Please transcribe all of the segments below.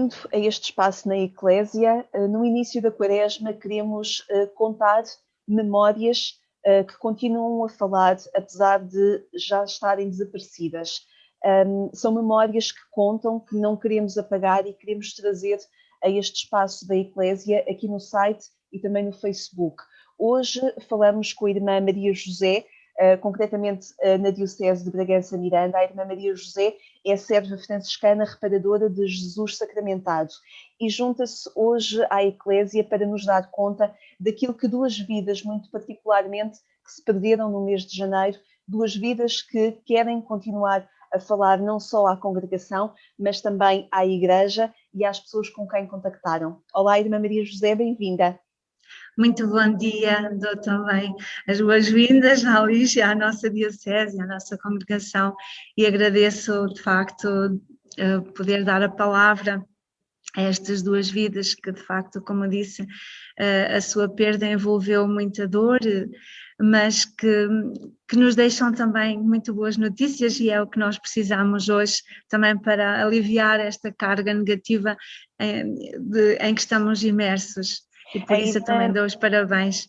Bem-vindo a este espaço na Eclésia. No início da Quaresma queremos contar memórias que continuam a falar, apesar de já estarem desaparecidas. São memórias que contam, que não queremos apagar e queremos trazer a este espaço da Eclésia, aqui no site e também no Facebook. Hoje falamos com a irmã Maria José, concretamente na Diocese de Bragança-Miranda. A irmã Maria José é serva franciscana reparadora de Jesus sacramentado e junta-se hoje à Eclésia para nos dar conta daquilo que duas vidas, muito particularmente, que se perderam no mês de janeiro, duas vidas que querem continuar a falar não só à congregação, mas também à Igreja e às pessoas com quem contactaram. Olá, irmã Maria José, bem-vinda. Muito bom dia, dou também as boas-vindas à Lígia, à nossa Diocese, à nossa congregação, e agradeço de facto poder dar a palavra a estas duas vidas que de facto, como disse, a sua perda envolveu muita dor, mas que nos deixam também muito boas notícias, e é o que nós precisamos hoje também para aliviar esta carga negativa em que estamos imersos. E por isso eu também dou os parabéns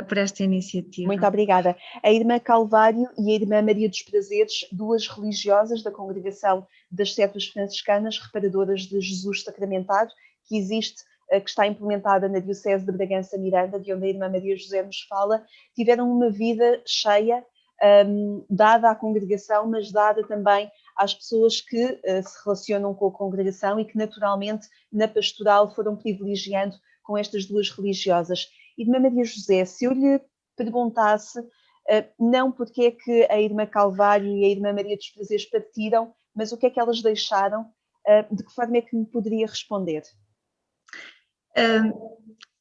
por esta iniciativa. Muito obrigada. A irmã Calvário e a irmã Maria dos Prazeres, duas religiosas da congregação das Servas Franciscanas Reparadoras de Jesus Sacramentado, que existe, que está implementada na Diocese de Bragança-Miranda, de onde a irmã Maria José nos fala, tiveram uma vida cheia, dada à congregação, mas dada também às pessoas que se relacionam com a congregação e que naturalmente na pastoral foram privilegiando com estas duas religiosas. Irmã Maria José, se eu lhe perguntasse, não porque é que a irmã Calvário e a irmã Maria dos Prazeres partiram, mas o que é que elas deixaram, de que forma é que me poderia responder?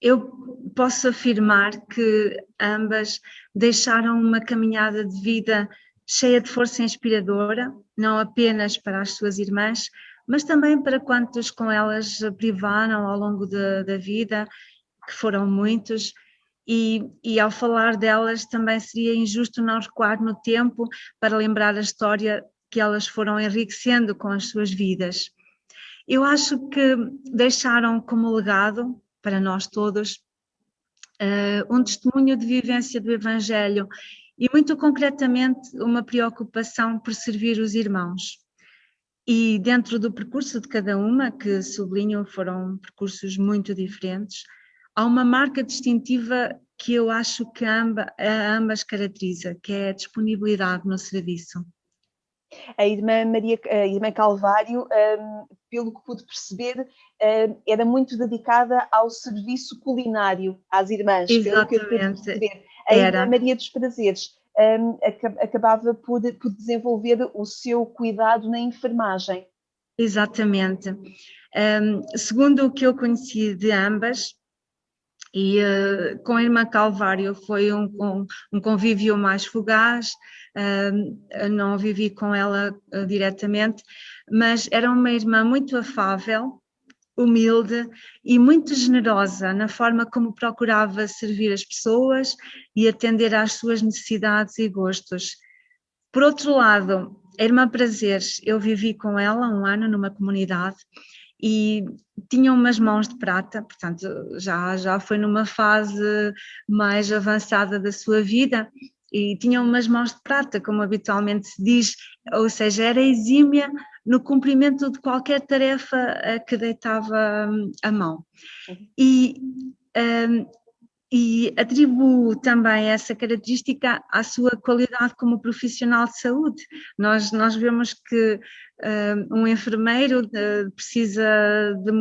Eu posso afirmar que ambas deixaram uma caminhada de vida cheia de força inspiradora, não apenas para as suas irmãs, mas também para quantos com elas privaram ao longo da vida, que foram muitos, e ao falar delas também seria injusto não recuar no tempo para lembrar a história que elas foram enriquecendo com as suas vidas. Eu acho que deixaram como legado para nós todos um testemunho de vivência do Evangelho e muito concretamente uma preocupação por servir os irmãos. E dentro do percurso de cada uma, que sublinho foram percursos muito diferentes, há uma marca distintiva que eu acho que a ambas caracteriza, que é a disponibilidade no serviço. A irmã Calvário, pelo que pude perceber, era muito dedicada ao serviço culinário às irmãs. Exatamente. Pelo que eu pude perceber. A irmã Maria dos Prazeres acabava por desenvolver o seu cuidado na enfermagem. Exatamente. Segundo o que eu conheci de ambas, e com a irmã Calvário foi um convívio mais fugaz, não vivi com ela diretamente, mas era uma irmã muito afável, humilde e muito generosa na forma como procurava servir as pessoas e atender às suas necessidades e gostos. Por outro lado, a irmã Prazeres, eu vivi com ela 1 ano numa comunidade e tinha umas mãos de prata, portanto já foi numa fase mais avançada da sua vida e tinha umas mãos de prata, como habitualmente se diz, ou seja, era exímia no cumprimento de qualquer tarefa a que deitava a mão. E atribuo também essa característica à sua qualidade como profissional de saúde. Nós vemos que um enfermeiro precisa de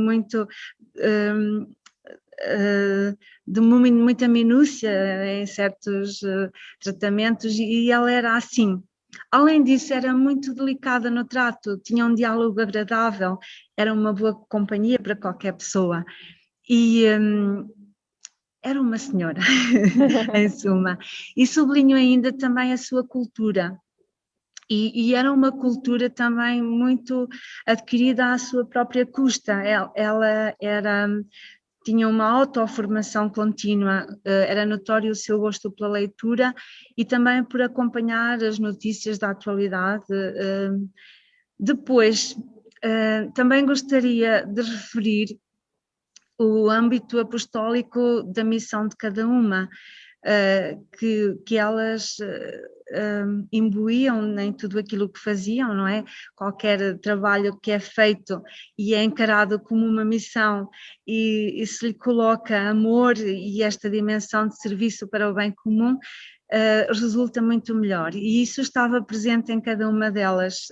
muita minúcia em certos tratamentos e ela era assim. Além disso, era muito delicada no trato, tinha um diálogo agradável, era uma boa companhia para qualquer pessoa. E era uma senhora, em suma. E sublinho ainda também a sua cultura. E era uma cultura também muito adquirida à sua própria custa. Ela tinha uma autoformação contínua, era notório o seu gosto pela leitura e também por acompanhar as notícias da atualidade. Depois, Também gostaria de referir o âmbito apostólico da missão de cada uma, que elas imbuíam em tudo aquilo que faziam, não é? Qualquer trabalho que é feito e é encarado como uma missão e se lhe coloca amor e esta dimensão de serviço para o bem comum, resulta muito melhor, e isso estava presente em cada uma delas,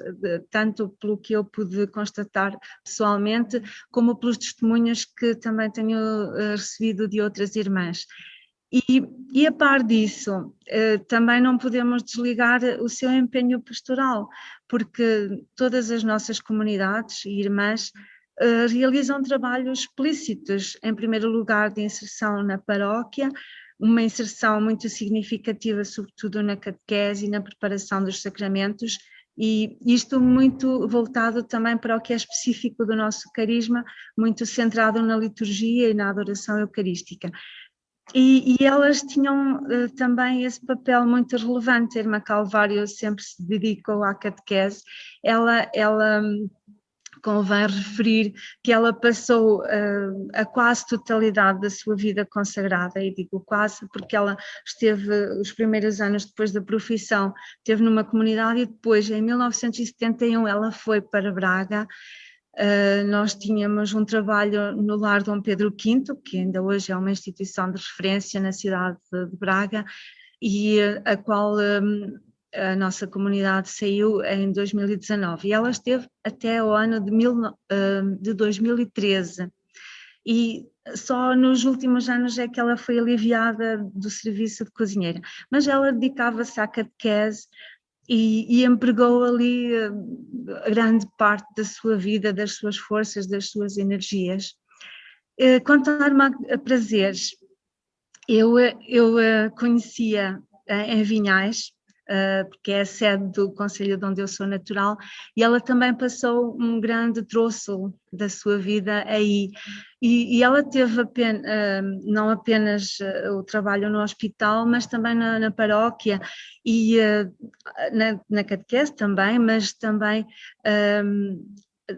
tanto pelo que eu pude constatar pessoalmente, como pelos testemunhos que também tenho recebido de outras irmãs. E a par disso, também não podemos desligar o seu empenho pastoral, porque todas as nossas comunidades e irmãs realizam trabalhos explícitos, em primeiro lugar de inserção na paróquia, uma inserção muito significativa, sobretudo na catequese e na preparação dos sacramentos, e isto muito voltado também para o que é específico do nosso carisma, muito centrado na liturgia e na adoração eucarística. E elas tinham também esse papel muito relevante. A irmã Calvário sempre se dedicou à catequese. Ela convém referir que ela passou a quase totalidade da sua vida consagrada, e digo quase porque ela esteve os primeiros anos depois da profissão, esteve numa comunidade, e depois em 1971 ela foi para Braga. Nós tínhamos um trabalho no Lar Dom Pedro V, que ainda hoje é uma instituição de referência na cidade de Braga, e a qual a nossa comunidade saiu em 2019, e ela esteve até o ano de 2013, e só nos últimos anos é que ela foi aliviada do serviço de cozinheira, mas ela dedicava-se à catequese e empregou ali a grande parte da sua vida, das suas forças, das suas energias. Quanto à irmã Prazeres, eu conhecia em Vinhais, porque é a sede do concelho de onde eu sou natural, e ela também passou um grande troço da sua vida aí, e ela teve não apenas o trabalho no hospital, mas também na paróquia e na catequese também, mas também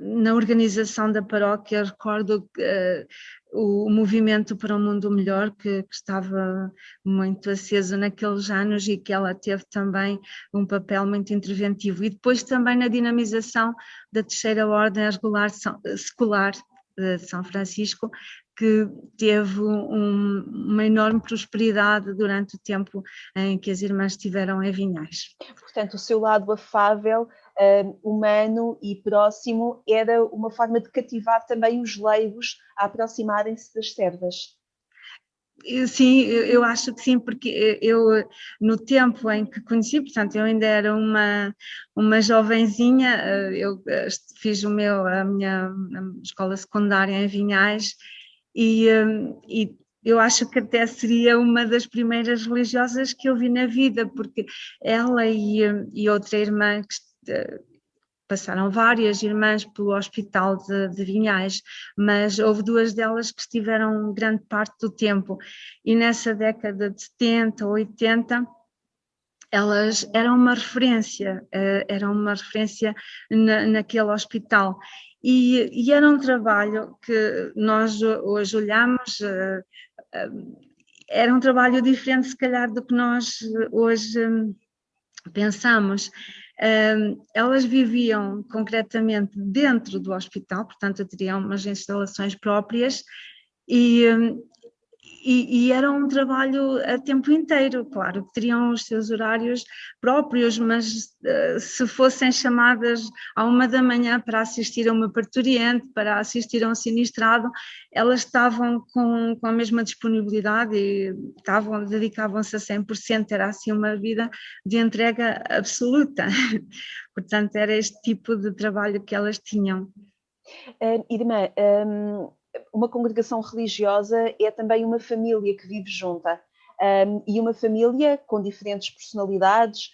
na organização da paróquia. Recordo o movimento para um mundo melhor que estava muito aceso naqueles anos, e que ela teve também um papel muito interventivo, e depois também na dinamização da terceira ordem secular de São Francisco, que teve uma enorme prosperidade durante o tempo em que as irmãs estiveram em Vinhais. Portanto, o seu lado afável, humano e próximo era uma forma de cativar também os leigos a aproximarem-se das servas. Sim, eu acho que sim, porque eu, no tempo em que conheci, portanto, eu ainda era uma jovenzinha, eu fiz a minha escola secundária em Vinhais, e eu acho que até seria uma das primeiras religiosas que eu vi na vida, porque ela e outra irmã passaram várias irmãs pelo hospital de Vinhais, mas houve duas delas que estiveram grande parte do tempo, e nessa década de 70, 80, elas eram uma referência naquele hospital, e era um trabalho que nós hoje olhamos, era um trabalho diferente se calhar do que nós hoje pensamos. Elas viviam concretamente dentro do hospital, portanto teriam umas instalações próprias, e era um trabalho a tempo inteiro. Claro que teriam os seus horários próprios, mas se fossem chamadas à 1 da manhã para assistir a uma parturiente, para assistir a um sinistrado, elas estavam com a mesma disponibilidade e dedicavam-se a 100%, era assim uma vida de entrega absoluta. Portanto, era este tipo de trabalho que elas tinham. Irmã, uma congregação religiosa é também uma família que vive junta, e uma família com diferentes personalidades,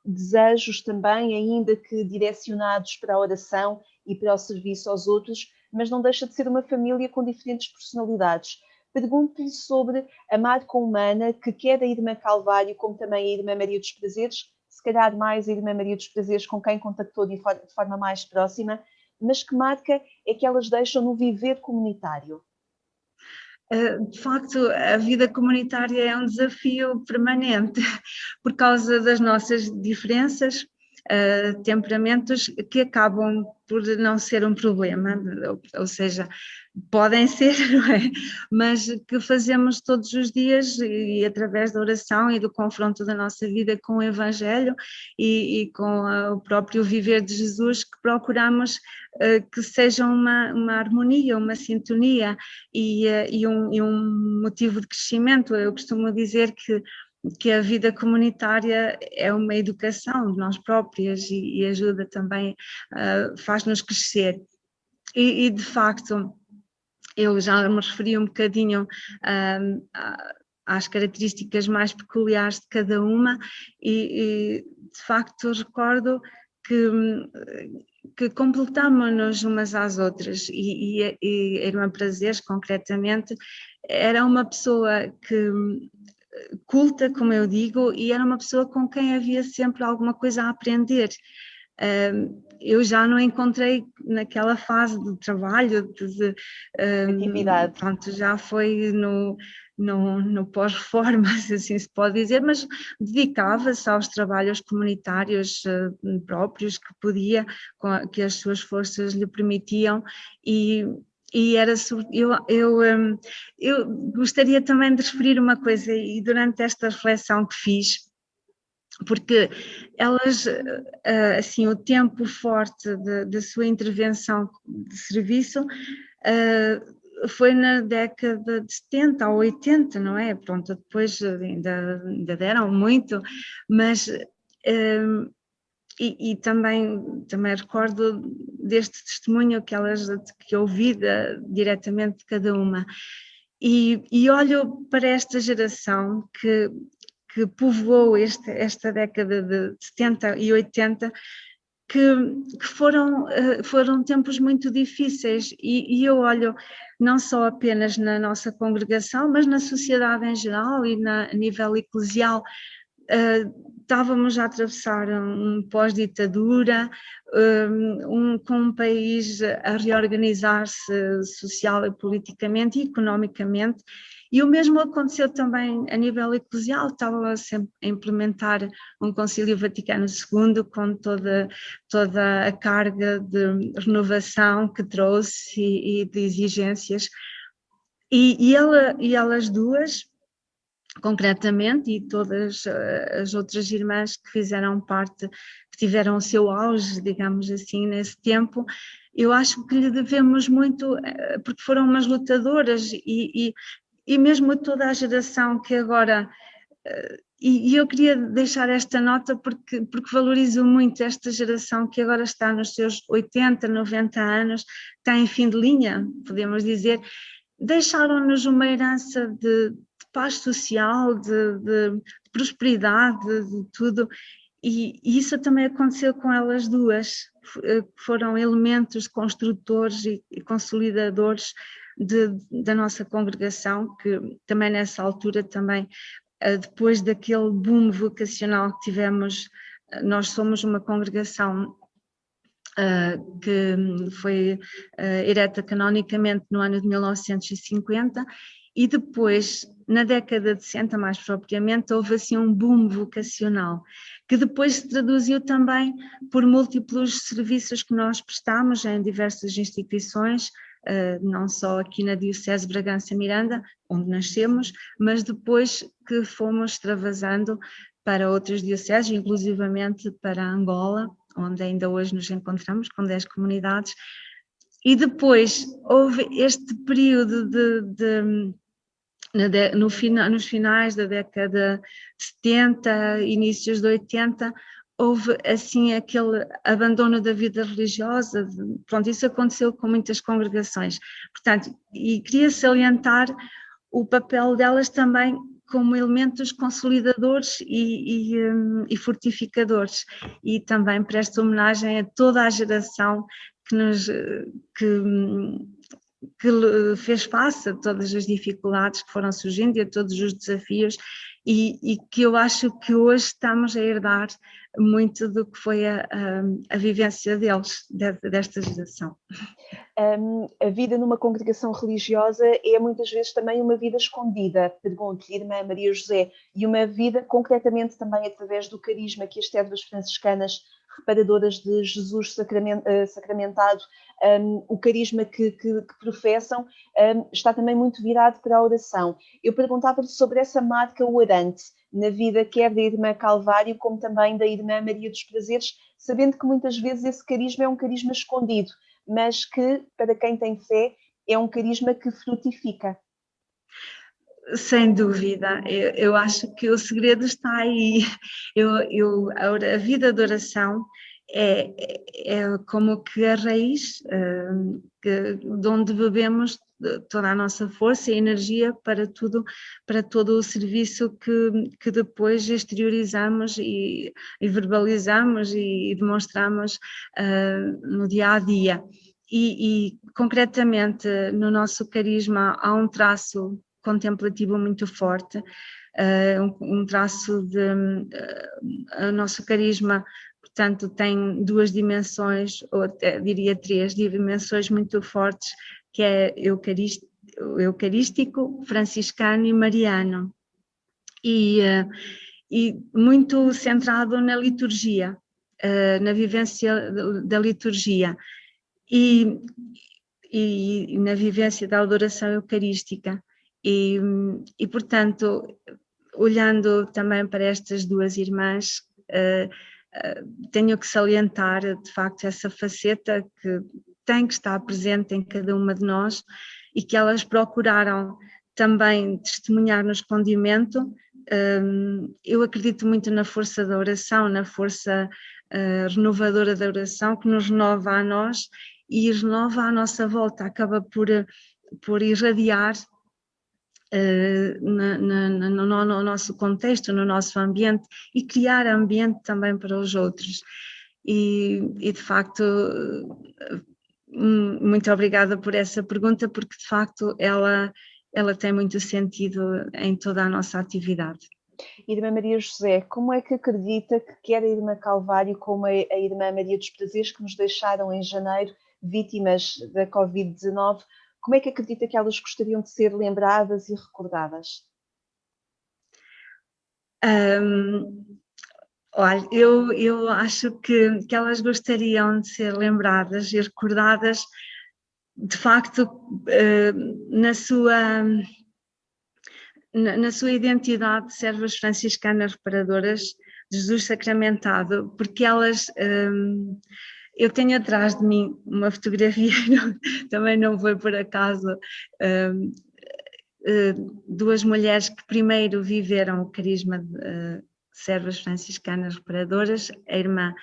desejos também, ainda que direcionados para a oração e para o serviço aos outros, mas não deixa de ser uma família com diferentes personalidades. Pergunto-lhe sobre a marca humana que quer a Irmã Calvário, como também a Irmã Maria dos Prazeres, se calhar mais a Irmã Maria dos Prazeres, com quem contactou de forma mais próxima, mas que marca é que elas deixam no viver comunitário? De facto, a vida comunitária é um desafio permanente por causa das nossas diferenças, temperamentos que acabam por não ser um problema, ou seja, podem ser, não é? Mas que fazemos todos os dias e através da oração e do confronto da nossa vida com o Evangelho e com o próprio viver de Jesus, que procuramos que seja uma harmonia, uma sintonia e um motivo de crescimento. Eu costumo dizer que a vida comunitária é uma educação de nós próprias e ajuda também, faz-nos crescer. E de facto, eu já me referi um bocadinho às características mais peculiares de cada uma e de facto recordo que completamos-nos umas às outras e a Irmã Prazeres, concretamente, era uma pessoa culta, como eu digo, e era uma pessoa com quem havia sempre alguma coisa a aprender. Eu já não encontrei naquela fase de trabalho, Atividade. pronto, já foi no pós-reforma, se assim se pode dizer, mas dedicava-se aos trabalhos comunitários próprios que podia, que as suas forças lhe permitiam e era, eu gostaria também de referir uma coisa e durante esta reflexão que fiz, porque elas, assim, o tempo forte da sua intervenção de serviço foi na década de 70 ou 80, não é? Pronto, depois ainda deram muito, mas e também recordo deste testemunho que eu ouvi diretamente de cada uma. E olho para esta geração que povoou esta década de 70 e 80, que foram tempos muito difíceis e eu olho não só apenas na nossa congregação, mas na sociedade em geral e a nível eclesial. Estávamos a atravessar um pós-ditadura, com um país a reorganizar-se social e politicamente e economicamente, e o mesmo aconteceu também a nível eclesial. Estava sempre a implementar um Concílio Vaticano II com toda a carga de renovação que trouxe e de exigências, e elas duas, concretamente, e todas as outras irmãs que fizeram parte, que tiveram o seu auge, digamos assim, nesse tempo, eu acho que lhe devemos muito, porque foram umas lutadoras e mesmo toda a geração que agora, e eu queria deixar esta nota porque valorizo muito esta geração que agora está nos seus 80, 90 anos, está em fim de linha, podemos dizer, deixaram-nos uma herança de paz social, de prosperidade, de tudo, e isso também aconteceu com elas duas, foram elementos construtores e consolidadores da nossa congregação, que também nessa altura também, depois daquele boom vocacional que tivemos, nós somos uma congregação que foi ereta canonicamente no ano de 1950 e depois, na década de 60 mais propriamente, houve assim um boom vocacional, que depois se traduziu também por múltiplos serviços que nós prestamos em diversas instituições, não só aqui na Diocese de Bragança-Miranda, onde nascemos, mas depois que fomos extravasando para outras dioceses, inclusivamente para Angola, onde ainda hoje nos encontramos com 10 comunidades, e depois houve este período nos finais da década de 70, inícios de 80, houve assim aquele abandono da vida religiosa, pronto, isso aconteceu com muitas congregações, portanto, e queria salientar o papel delas também como elementos consolidadores e fortificadores, e também presto homenagem a toda a geração que fez face a todas as dificuldades que foram surgindo e a todos os desafios, e que eu acho que hoje estamos a herdar muito do que foi a vivência deles, desta geração. A vida numa congregação religiosa é muitas vezes também uma vida escondida, pergunto-lhe, irmã Maria José, e uma vida concretamente também através do carisma que as servas franciscanas reparadoras de Jesus sacramentado, o carisma que professam, está também muito virado para a oração. Eu perguntava-lhe sobre essa marca orante na vida quer da irmã Calvário, como também da irmã Maria dos Prazeres, sabendo que muitas vezes esse carisma é um carisma escondido, mas que, para quem tem fé, é um carisma que frutifica. Sem dúvida, eu acho que o segredo está aí. A vida de oração é como que a raiz de onde bebemos toda a nossa força e energia para todo o serviço que depois exteriorizamos e verbalizamos e demonstramos no dia a dia. E concretamente no nosso carisma há um traço contemplativo muito forte, um traço de o nosso carisma, portanto, tem duas dimensões, ou até diria três dimensões muito fortes, que é eucarístico, franciscano e mariano, e muito centrado na liturgia, na vivência da liturgia e na vivência da adoração eucarística. E, portanto, olhando também para estas duas irmãs, tenho que salientar, de facto, essa faceta que tem que estar presente em cada uma de nós e que elas procuraram também testemunhar no escondimento. Eu acredito muito na força da oração, na força renovadora da oração, que nos renova a nós e renova à nossa volta, acaba por irradiar no nosso contexto, no nosso ambiente e criar ambiente também para os outros. E de facto, muito obrigada por essa pergunta, porque de facto ela tem muito sentido em toda a nossa atividade. Irmã Maria José, como é que acredita que quer a irmã Calvário como a irmã Maria dos Prazeres, que nos deixaram em janeiro vítimas da Covid-19, como é que acredita que elas gostariam de ser lembradas e recordadas? Olha, eu acho que elas gostariam de ser lembradas e recordadas, de facto, na sua identidade de servas franciscanas reparadoras de Jesus sacramentado, porque elas... eu tenho atrás de mim uma fotografia, também não foi por acaso, duas mulheres que primeiro viveram o carisma de servas franciscanas reparadoras, a irmã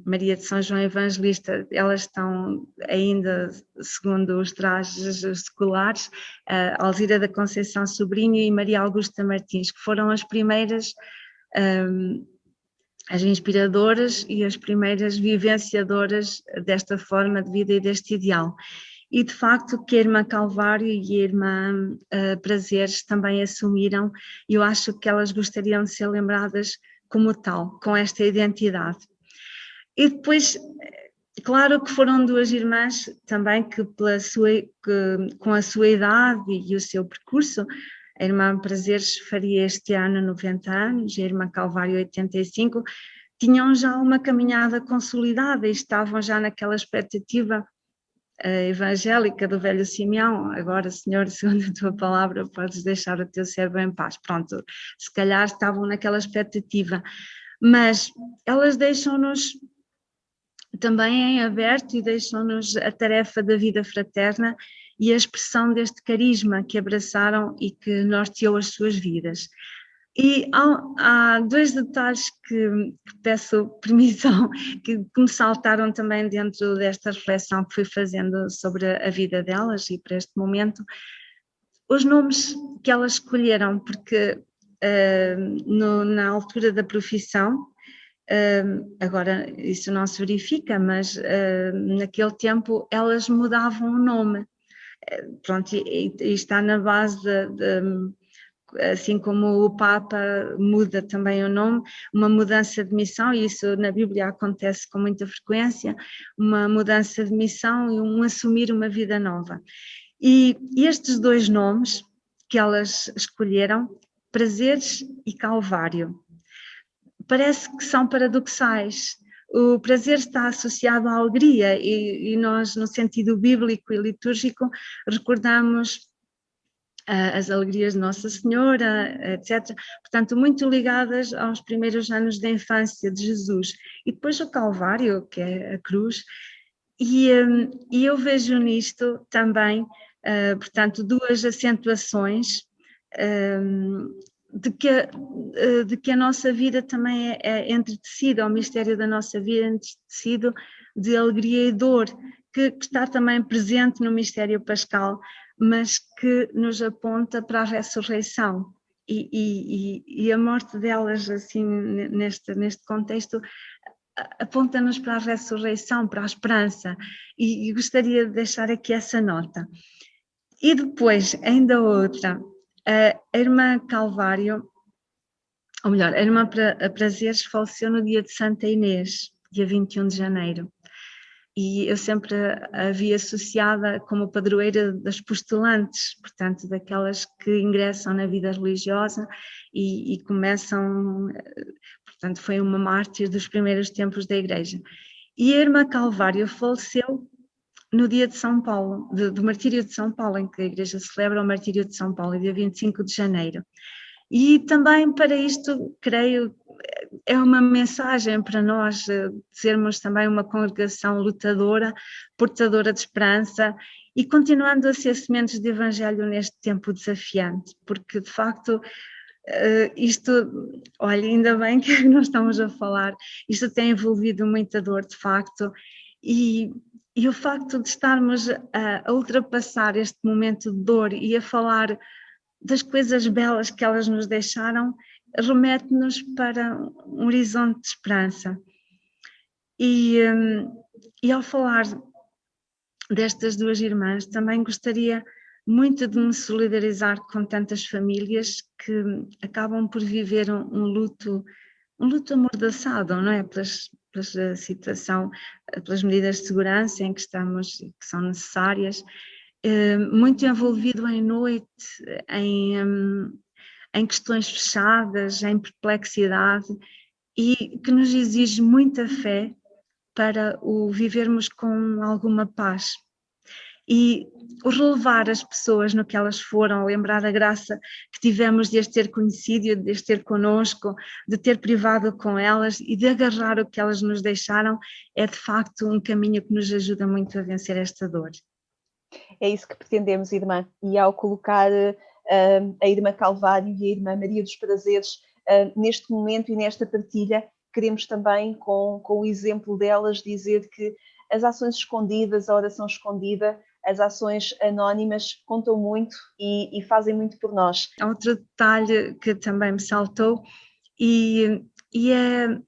Maria de São João Evangelista. Elas estão ainda, segundo os trajes seculares, Alzira da Conceição Sobrinho e Maria Augusta Martins, que foram as primeiras... as inspiradoras e as primeiras vivenciadoras desta forma de vida e deste ideal. E de facto que a irmã Calvário e a irmã Prazeres também assumiram, e eu acho que elas gostariam de ser lembradas como tal, com esta identidade. E depois, claro que foram duas irmãs também que com a sua idade e o seu percurso, a irmã Prazeres faria este ano 90 anos, a irmã Calvário 85, tinham já uma caminhada consolidada e estavam já naquela expectativa evangélica do velho Simeão. Agora, Senhor, segundo a tua palavra, podes deixar o teu servo em paz. Pronto, se calhar estavam naquela expectativa, mas elas deixam-nos também em aberto e deixam-nos a tarefa da vida fraterna e a expressão deste carisma que abraçaram e que norteou as suas vidas. E há dois detalhes que peço permissão, que me saltaram também dentro desta reflexão que fui fazendo sobre a vida delas e para este momento. Os nomes que elas escolheram, porque na altura da profissão, Agora isso não se verifica, mas naquele tempo elas mudavam o nome. Pronto, e está na base assim como o Papa muda também o nome, uma mudança de missão, e isso na Bíblia acontece com muita frequência, uma mudança de missão e um assumir uma vida nova. E estes dois nomes que elas escolheram, Prazeres e Calvário, parece que são paradoxais. O prazer está associado à alegria e nós, no sentido bíblico e litúrgico, recordamos as alegrias de Nossa Senhora, etc. Portanto, muito ligadas aos primeiros anos da infância de Jesus. E depois o Calvário, que é a cruz, e eu vejo nisto também, portanto, duas acentuações de que a nossa vida também é entretecida, o mistério da nossa vida é entretecido de alegria e dor, que está também presente no mistério pascal, mas que nos aponta para a ressurreição. E a morte delas, assim, neste contexto, aponta-nos para a ressurreição, para a esperança, e gostaria de deixar aqui essa nota. E depois, ainda outra, a irmã Calvário, ou melhor, a irmã Prazeres faleceu no dia de Santa Inês, dia 21 de janeiro. E eu sempre a vi associada como padroeira das postulantes, portanto, daquelas que ingressam na vida religiosa e começam, portanto, foi uma mártir dos primeiros tempos da Igreja. E a irmã Calvário faleceu no dia de São Paulo, do martírio de São Paulo, em que a Igreja celebra o martírio de São Paulo, dia 25 de janeiro. E também para isto, creio, é uma mensagem para nós sermos também uma congregação lutadora, portadora de esperança e continuando a ser sementes de evangelho neste tempo desafiante, porque de facto isto, olha, ainda bem que nós estamos a falar, isto tem envolvido muita dor de facto e o facto de estarmos a ultrapassar este momento de dor e a falar das coisas belas que elas nos deixaram, remete-nos para um horizonte de esperança. E ao falar destas duas irmãs, também gostaria muito de me solidarizar com tantas famílias que acabam por viver um luto amordaçado, não é? Pela situação, pelas medidas de segurança em que estamos, que são necessárias, muito envolvido em noite, em questões fechadas, em perplexidade, e que nos exige muita fé para o vivermos com alguma paz. E o relevar as pessoas no que elas foram, lembrar a graça que tivemos de as ter conhecido, de as ter connosco, de ter privado com elas e de agarrar o que elas nos deixaram, é de facto um caminho que nos ajuda muito a vencer esta dor. É isso que pretendemos, irmã, e ao colocar a irmã Calvário e a irmã Maria dos Prazeres neste momento e nesta partilha, queremos também, com o exemplo delas, dizer que as ações escondidas, a oração escondida, as ações anónimas contam muito e fazem muito por nós. Há outro detalhe que também me saltou e é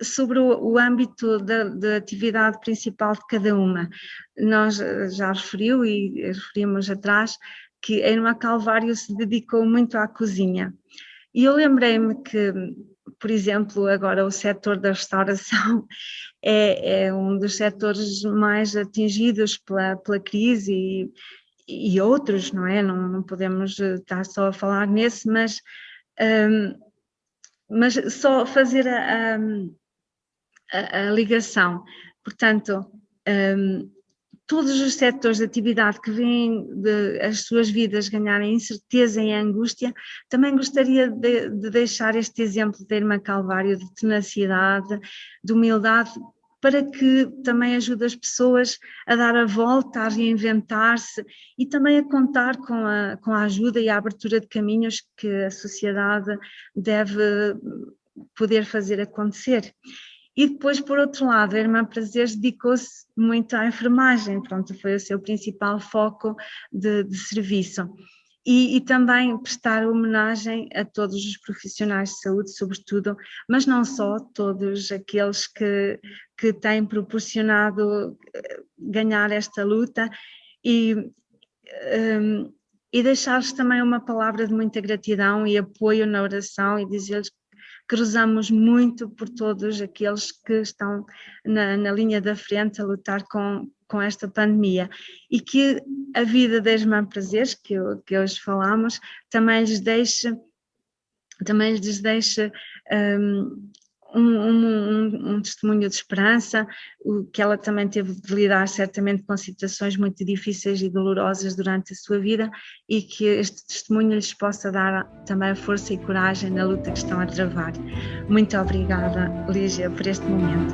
sobre o âmbito da atividade principal de cada uma. Nós já referiu e referimos atrás que a irmã Calvário se dedicou muito à cozinha. E eu lembrei-me que, por exemplo, agora o setor da restauração é um dos setores mais atingidos pela crise e outros, não é? Não podemos estar só a falar nesse, mas só fazer a ligação. Portanto, todos os setores de atividade que vêm as suas vidas ganharem incerteza e angústia, também gostaria de deixar este exemplo da irmã Calvário de tenacidade, de humildade, para que também ajude as pessoas a dar a volta, a reinventar-se e também a contar com a ajuda e a abertura de caminhos que a sociedade deve poder fazer acontecer. E depois, por outro lado, a irmã Prazeres dedicou-se muito à enfermagem, pronto, foi o seu principal foco de serviço. E também prestar homenagem a todos os profissionais de saúde, sobretudo, mas não só, todos aqueles que têm proporcionado ganhar esta luta, e deixar-lhes também uma palavra de muita gratidão e apoio na oração, e dizer-lhes que rezamos muito por todos aqueles que estão na linha da frente a lutar com esta pandemia, e que a vida das Mães Prazeres, que hoje falamos, também lhes deixe um testemunho de esperança, que ela também teve de lidar certamente com situações muito difíceis e dolorosas durante a sua vida, e que este testemunho lhes possa dar também força e coragem na luta que estão a travar. Muito obrigada, Lígia, por este momento.